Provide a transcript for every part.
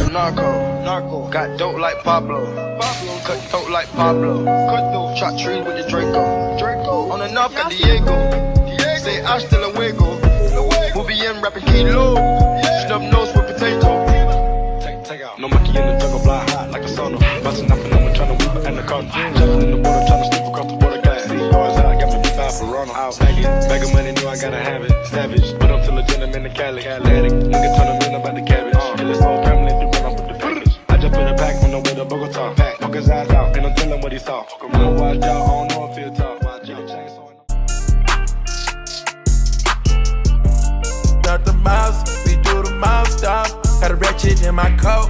the narco. Got dope like Pablo. Cut throat like Pablo. Chop trees with the Draco. On the north got Diego. Say hasta luego. We'll be in rapping kilo. Snub nose with potato. Take out. No monkey in the jungle, fly high like a sauna. Busting up and I'm trying to whip in the corner. Jumping in the water, trying to slip across the water glass. See, cars out, got me deep out for Ronald. Out bag of money, knew I gotta have it. Savage, but I'm still a gentleman in Cali. Atlantic, nigga turn them in about the cabbage. Kill his whole family, do run up with the package. I just put it back on the way to Bogota. Poke his eyes out, and I'm telling what he saw. I'm gonna watch out, I don't know if he'll talk. Out the mouse, we do the mouse stop. Had a ratchet in my coat.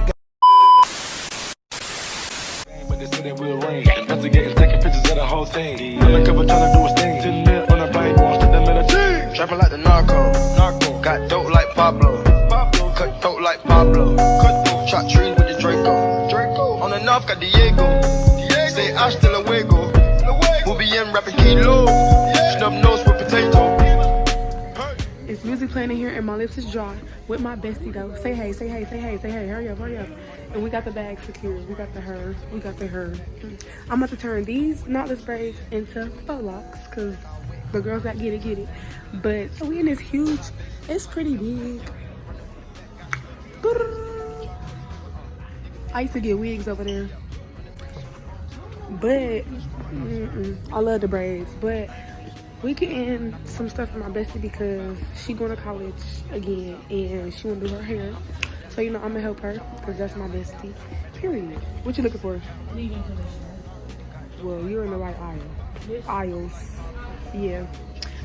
But they said it will rain. Investigating, taking pictures of the whole thing. Undercover trying to do his thing. Till lit on a bike, won't slip them in a chain. Trapping like the narco. Got dope like Pablo. Cut throat like Pablo. Chop trees with the Draco. On the north got Diego. Say hasta luego. We'll be in rapping kilo. Snub nose with potato. It's music playing in here and my lips is dry with my bestie though. Say hey, say hey, say hey, say hey, hurry up. And we got the bag secured. We got the her. I'm about to turn these knotless braids into faux locks because the girls that get it. But so we in this huge, it's pretty big. I used to get wigs over there. But I love the braids. But we getting some stuff for my bestie because she going to college again and she want to do her hair. So, you know, I'm going to help her because that's my bestie. Period. What you looking for? Well, you're in the right aisles. Yeah.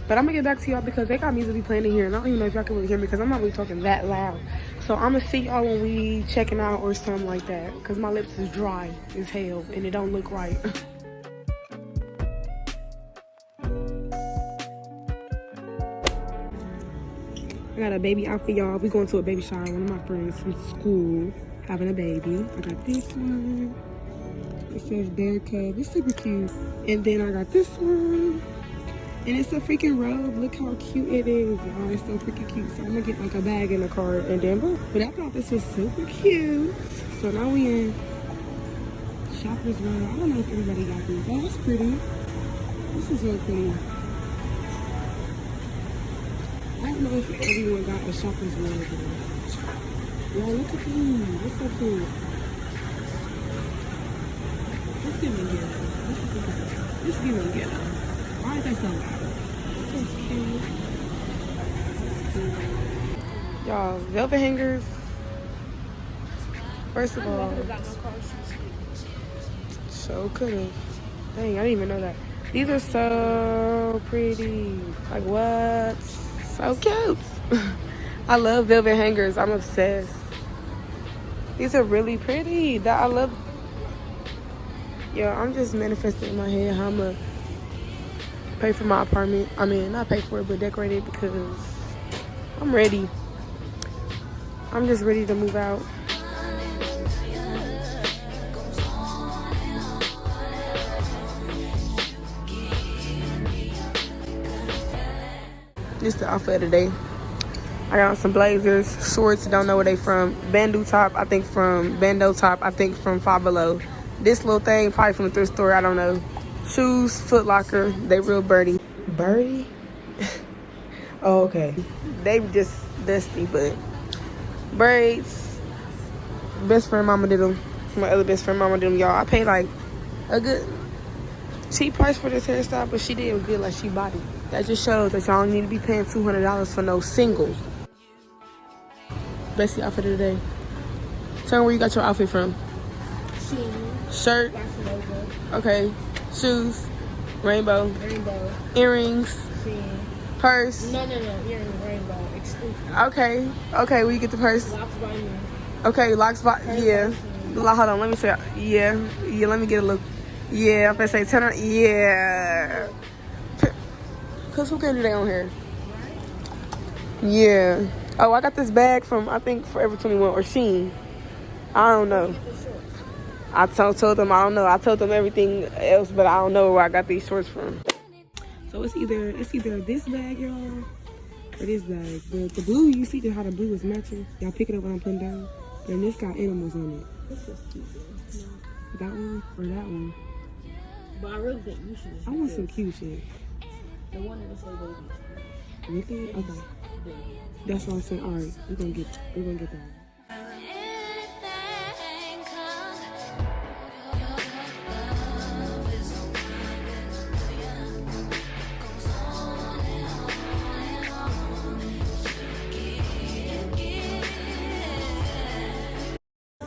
But I'm going to get back to y'all because they got music playing in here. And I don't even know if y'all can really hear me because I'm not really talking that loud. So I'm going to see y'all when we checking out or something like that. Because my lips is dry as hell and it don't look right. I got a baby outfit, y'all. We going to a baby shower. One of my friends from school having a baby. I got this one. It says bear cub. It's super cute. And then I got this one. And it's a freaking robe. Look how cute it is, y'all. It's so freaking cute. So I'm gonna get like a bag in the car and then boom. But I thought this was super cute. So now we in Shoppers World. I don't know if everybody got these. Oh, that's pretty. This is really pretty. I don't know if everyone got a Shoppers World. Y'all, look at these. It's so cute. Let's give them a get. Let's give them a get. Why is that so loud? This is cute. Y'all, velvet hangers. First of all, so could've. Dang, I didn't even know that. These are so pretty. Like what? So cute. I love velvet hangers. I'm obsessed. These are really pretty. That I love. Yo, I'm just manifesting in my head how I'm gonna pay for my apartment. I mean, not pay for it, but decorate it because I'm ready. I'm just ready to move out. This is the outfit of the day. I got some blazers, shorts, don't know where they from. Bandeau top, I think from Five Below. This little thing, probably from the thrift store, I don't know. Shoes, Foot Locker, they real birdie. Birdie? Oh, okay. They just dusty, but braids. Best friend mama did them. My other best friend mama did them, y'all. I paid like a good cheap price for this hairstyle, but she did good, like she bought it. That just shows that y'all don't need to be paying $200 for no singles. Bestie outfit of the day. Tell me where you got your outfit from. Shirt. Okay. Shoes. Rainbow. Earrings. Purse. No. Earrings, rainbow. Exclusive. Okay. Where you get the purse? Locks by me. Okay, locks by. Yeah. Hold on. Let me say. Yeah. Let me get a look. Yeah. I'm gonna say 10. Yeah. Cause who can do that on here? Yeah. Oh, I got this bag from I think Forever 21 or Shein. I don't know. I told them I don't know. I told them everything else, but I don't know where I got these shorts from. So it's either this bag, y'all, or this bag. The blue, you see how the blue is matching? Y'all pick it up when I'm putting down. And this got animals on it. This is cute, though. That one or that one? But I really think you should just I want some cute shit. the one that say babies. Really? Okay. That's what I'm saying. All right, we're gonna get that.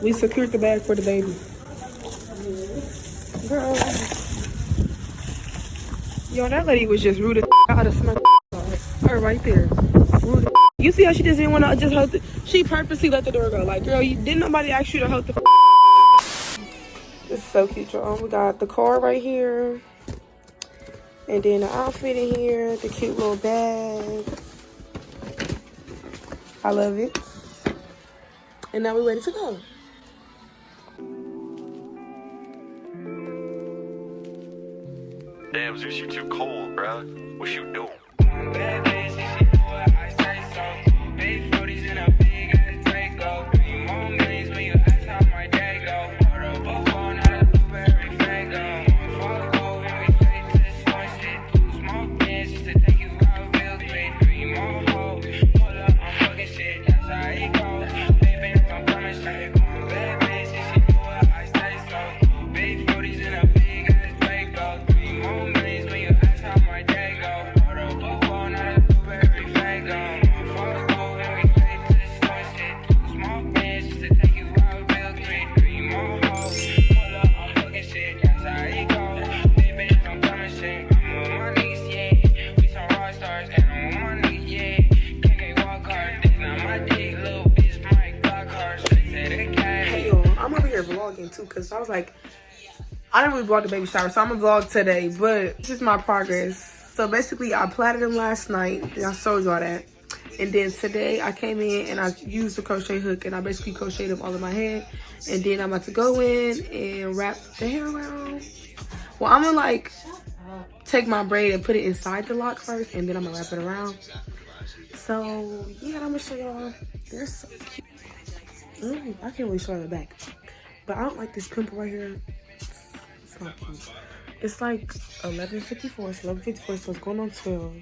We secured the bag for the baby. Girl. Yo, that lady was just rude as out of smoke. Her right there. Rude as. You see how she just didn't want to just hold the. She purposely let the door go. Like, girl, didn't nobody ask you to hold the. This is so cute, y'all. We got the car right here. And then the outfit in here. The cute little bag. I love it. And now we're ready to go. Damn, Zeus, you too cold, bruh. What you doing? Bad bitch, if she do what I say so. Big 40s in a big ass Draco. 3 more millions when you ask how my day go. Put up a phone, not a blueberry Fago. Fuck over and we straight to the source shit. 2 small bands just to take you out real quick. 3 more hoes, pull up, I'm fucking shit. That's how it goes. Baby, if I'm coming straight. Bad bitch, if she do what I say so. Big 40s in a big ass Draco. 3 more millions when you ask how my day go. Put up a phone, not a blueberry Fago. Fuck over and we straight to the source shit. 2 small bands just to take you out real quick. 3 more hoes, pull up, I'm fucking shit. That's how it goes. Baby, if I'm coming straight. I'm with my niggas, yeah. We some rock stars, and I'm with my niggas, yeah. Can't walk hard, this not my dick, little bitch, my Glock hard. Straight to the cash. Hey, y'all, I'm over here vlogging too, because I was like, I didn't really vlog the baby shower, so I'm gonna vlog today, but this is my progress. So basically, I plaited them last night, and I showed y'all that. And then today, I came in and I used the crochet hook, and I basically crocheted them all in my head. And then I'm about to go in and wrap the hair around. Well, I'm gonna like take my braid and put it inside the lock first, and then I'm gonna wrap it around. So yeah, I'm gonna show y'all. They're so cute. Ooh, I can't really show you the back, but I don't like this pimple right here. It's not cute. It's like 11:54. It's 11:54, so it's going on 12.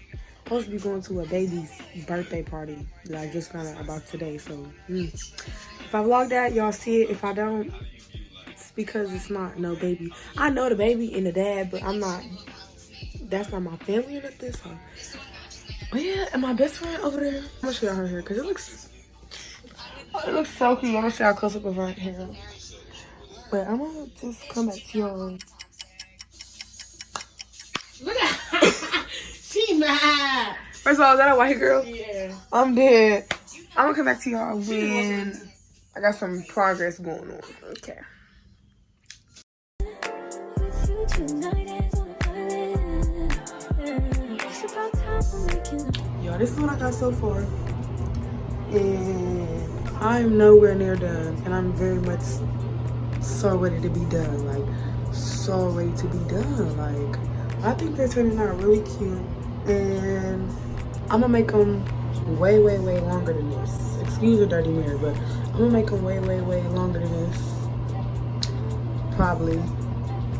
Supposed to be going to a baby's birthday party that I just found out about today. So if I vlog that, y'all see it. If I don't, it's because it's not no baby. I know the baby and the dad, but I'm not. That's not my family like this. So. But yeah, and my best friend over there. I'm gonna show y'all her hair because it looks so cute. I'm gonna show y'all close up of her hair. But I'm gonna just come back to y'all. Look at her. She mad. First of all, is that a white girl? Yeah. I'm dead. I'm gonna come back to y'all when I got some progress going on. Okay. Yo, this is what I got so far. And I'm nowhere near done. And I'm very much so ready to be done. Like, so ready to be done. Like, I think they're turning out really cute. And I'm gonna make them way, way, way longer than this. Excuse the dirty mirror, but I'm gonna make them way, way, way longer than this. Probably.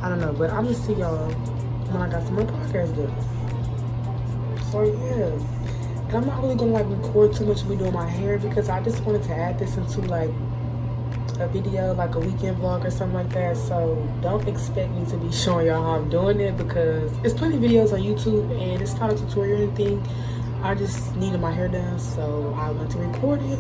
I don't know, but I'm gonna see y'all when I got some more podcasts done. So yeah. And I'm not really gonna like record too much of me doing my hair because I just wanted to add this into like a video, like a weekend vlog or something like that. So don't expect me to be showing y'all how I'm doing it because there's plenty of videos on YouTube and it's not a tutorial or anything. I just needed my hair done, so I went to record it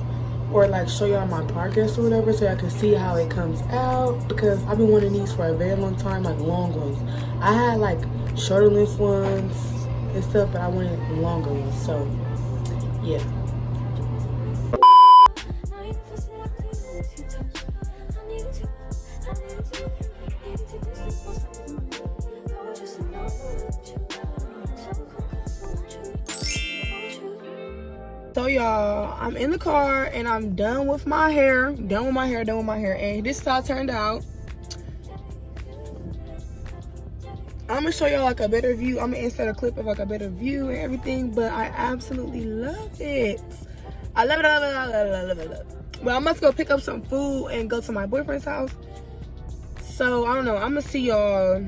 or like show y'all my progress or whatever so I can see how it comes out because I've been wanting these for a very long time, like long ones. I had like shorter length ones and stuff, but I wanted longer ones, so yeah. So y'all, I'm in the car and I'm done with my hair. And this is how it turned out. I'm gonna show y'all like a better view. I'm gonna insert a clip of like a better view and everything, but I absolutely love it. I love it. Well, I must go pick up some food and go to my boyfriend's house. So I don't know. I'm gonna see y'all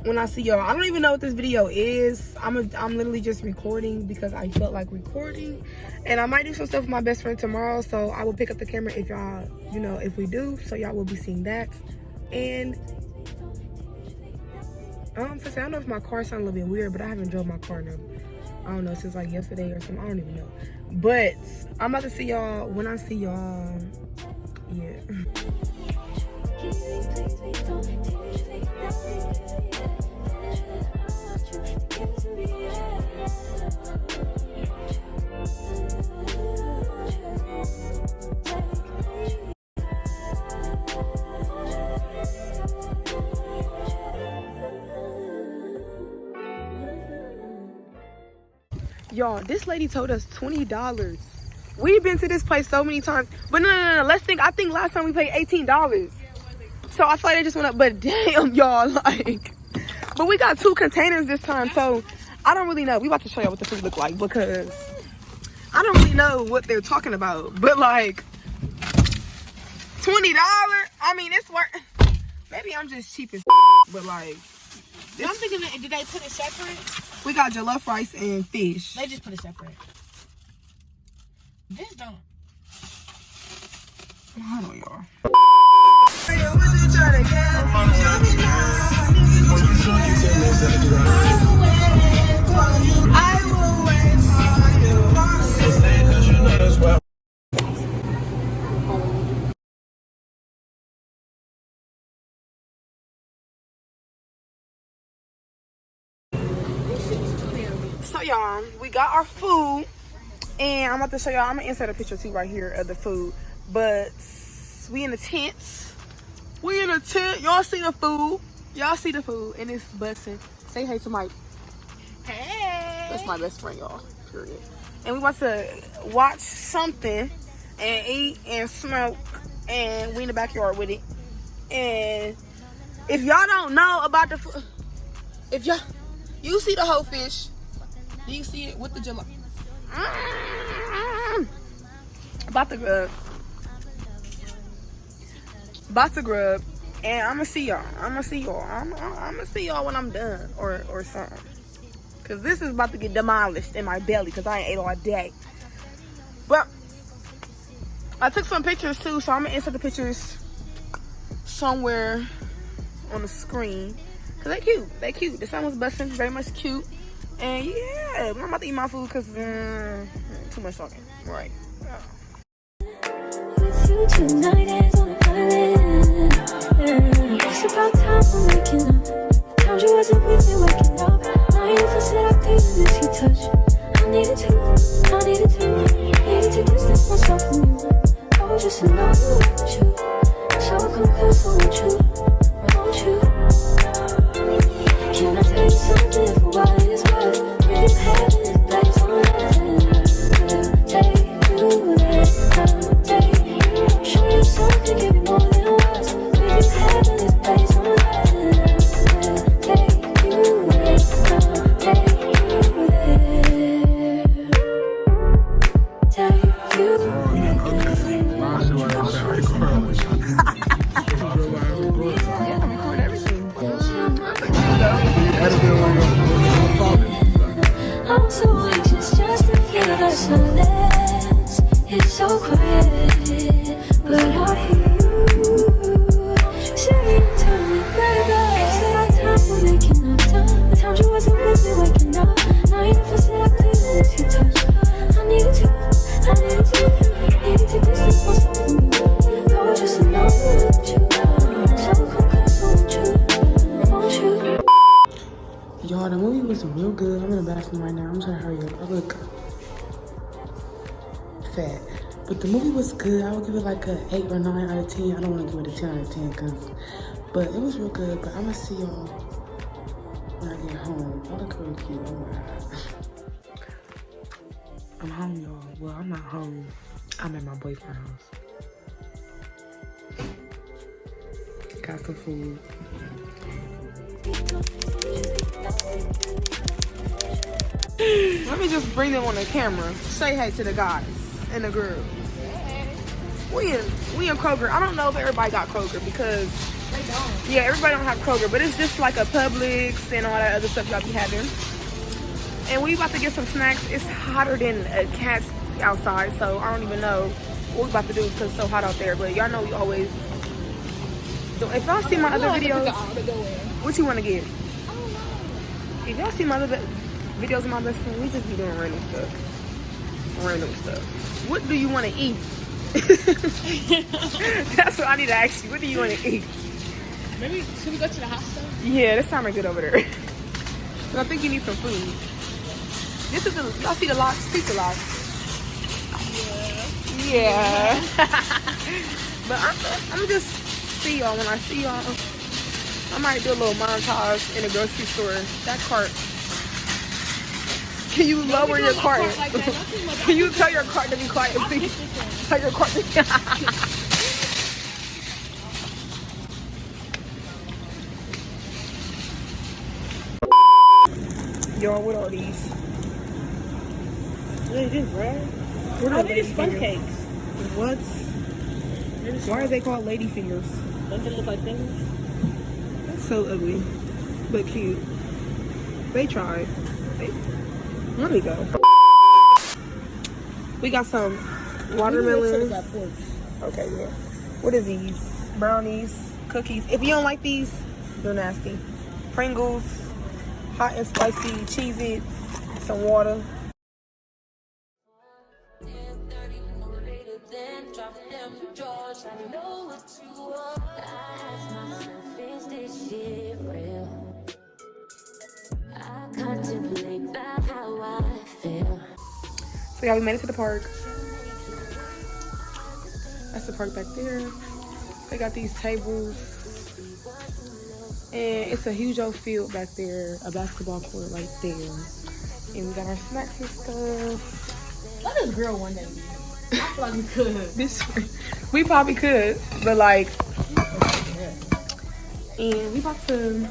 when I see y'all. I don't even know what this video is. I'm literally just recording because I felt like recording, and I might do some stuff with my best friend tomorrow. So I will pick up the camera if y'all, you know, if we do. So y'all will be seeing that. And I don't know if my car sounds a little bit weird, but I haven't drove my car now. I don't know, since like yesterday or something. I don't even know. But I'm about to see y'all when I see y'all. Yeah. Y'all, this lady told us $20. We've been to this place so many times. But no. Let's think. I think last time we paid $18. So I feel like they just went up. But damn, y'all, like. But we got 2 containers this time. So I don't really know. We about to show y'all what the food look like because I don't really know what they're talking about. But like, $20? I mean, it's worth. Maybe I'm just cheap as but like. I'm thinking, did they put it separate? We got jollof rice and fish. They just put it separate. This don't. Hold on, y'all. So y'all, we got our food, and I'm about to show y'all. I'm gonna insert a picture too right here of the food. But we in the tent. We in a tent. Y'all see the food. Y'all see the food, and it's busting. Say hey to Mike. Hey. That's my best friend, y'all. Period. And we about to watch something and eat and smoke, and we in the backyard with it. And if y'all don't know about the food, if you see the whole fish. Do you see it with the jello? About to grub. And I'm gonna see y'all. I'm gonna see y'all when I'm done or something. Cause this is about to get demolished in my belly because I ain't ate all day. But I took some pictures too, so I'm gonna insert the pictures somewhere on the screen. Cause they cute. They cute. The sun was busting, very much cute. And yeah, I'm about to eat my food because too much talking. Right. With you tonight is on a island. It's about time we're waking up. The times you wasn't with me waking up. Now you never said I didn't miss your touch. I needed to distance myself from you. I was just in love with you. So I come close, won't you? Can I tell you something for what it's worth? We've had this place on nothing. Take you there, take you. Show you something, give you more than words. We've had this place on nothing. Take you there, take you there. Take you I'm so anxious just to feel the silence. It's so quiet, but I hear you saying to me, baby. It's about time we're making up time. The times you wasn't with me waking up. Now you never said I couldn't miss your touch. I needed to distance myself from you. I was just in love with you. So come close, won't you? Y'all, the movie was real good. I'm in the bathroom right now. I'm trying to hurry up. I look fat. But the movie was good. I would give it like a 8 or 9 out of 10. I don't want to give it a 10 out of 10 but it was real good. But I'm going to see y'all when I get home. I look really cute. Oh my God. I'm home, y'all. Well, I'm not home. I'm at my boyfriend's house. Got some food. Let me just bring them on the camera. Say hey to the guys and the girls. We in Kroger. I don't know if everybody got Kroger because They don't. yeah, everybody don't have Kroger, but it's just like a Publix and all that other stuff y'all be having. And we about to get some snacks. It's hotter than a cat's outside, so I don't even know what we about to do because it's so hot out there. But y'all know we always do. If y'all see my other videos, what you want to get? If y'all see my other videos of my best friend, we just be doing random stuff. What do you want to eat? That's what I need to ask you. What do you want to eat? Maybe should we go to the hot stuff? Yeah, that sounds good over there. But I think you need some food. This is the, y'all see the locks? Pizza locks. Yeah. But I'm just see y'all when I see y'all. I might do a little montage in a grocery store. That cart. Can you lower your cart? Can you tell your cart to be quiet, please? Tell your cart to be Y'all, what are these? What is this, bro? What I are think it's lady sponge fingers? cakes. What? Why are they called lady fingers? Don't they look like fingers? That's so ugly, but cute. They tried. Let me go. We got some watermelon. Okay, yeah. What is these? Brownies, cookies. If you don't like these, they're nasty. Pringles, hot and spicy, Cheez-Its, some water. So yeah, we made it to the park. That's the park back there. They got these tables. And it's a huge old field back there, a basketball court right there. And we got our snacks and stuff. Let us grill one day. I feel like we could. We probably could, but like, and we about to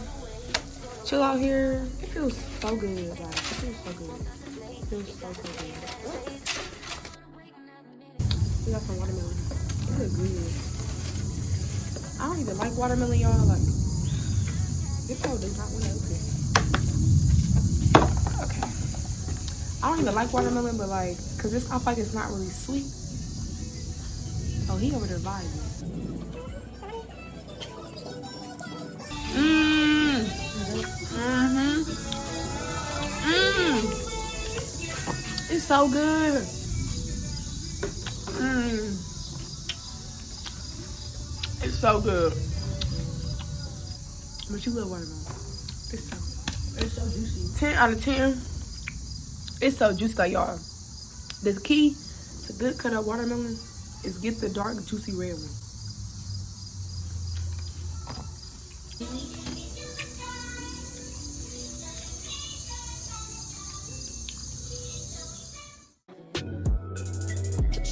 chill out here. It feels so good, like, it feels so good. It feels so good. We got some watermelon. It looks good. I don't even like watermelon, y'all. Like, this hole does not want to open. Okay. I don't even like watermelon, but like, cause this I feel like it's not really sweet. Oh, he over there vibing. It's so good. It's so good. But you love watermelon. It's so juicy. 10 out of 10. It's so juicy, though, y'all. The key to good cut up watermelon is get the dark, juicy red one.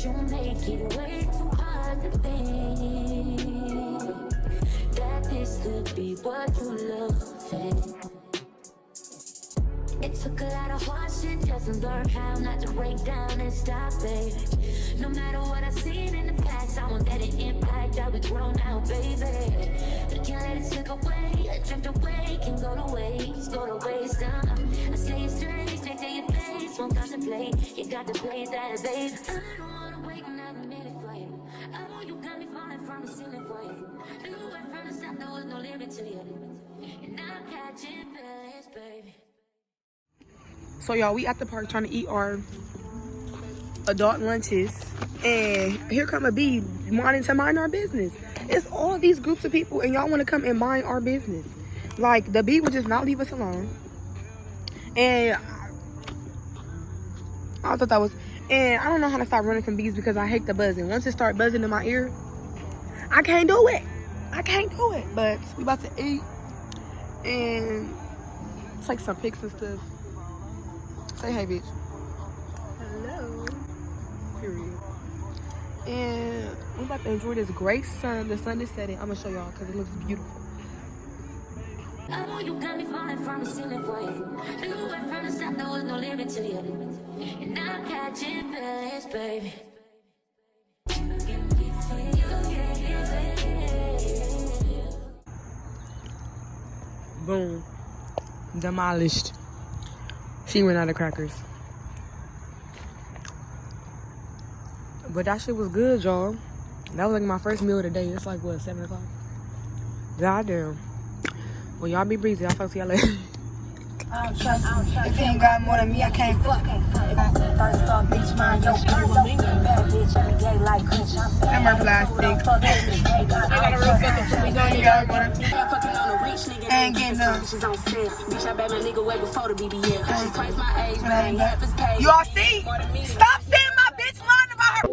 You make it way too hard to think that this could be what you love. It took a lot of hard shit just to learn how not to break down and stop, babe. No matter what I've seen in the past, I won't let it impact how we grow now, baby. But can't let it slip away, drift away, can go to waste, I say it straight to your face, won't contemplate. You got to play that, babe. I don't wanna wait another minute for you. I know you got me falling from the ceiling for you. You went from the start, there was no limit to you. And I'm catching feelings, baby. So y'all, we at the park trying to eat our adult lunches, and here come a bee wanting to mind our business. It's all these groups of people, and y'all want to come and mind our business. Like, the bee would just not leave us alone. And I thought that was, and I don't know how to stop running from bees because I hate the buzzing. Once it starts buzzing in my ear, I can't do it. But we about to eat and take some pics and stuff. Say hey, bitch. Hello. Period. And we're about to enjoy this great sun. The sun is setting. I'm gonna show y'all because it looks beautiful. I know you got me falling from the ceiling for you. You went from the start, there was no limit to you. And I'm catching feelings, baby. You give me Boom. Demolished. She ran out of crackers. But that shit was good, y'all. That was like my first meal of the day. It's like, what, 7 o'clock? Goddamn. Well, y'all be breezy. I'll talk to y'all later. I don't trust you. If you ain't got more than me, I can't fuck. First off, bitch, mind your bad bitch, every day like Chris. I'm our plastic. I got a real fucking we gon' got one. Fucking on a rich nigga. Ain't getting none. She's on set. Bitch, I bet my nigga way before the BBL. She's twice my age, but I ain't half his pay. You all see? Stop saying my bitch lying about her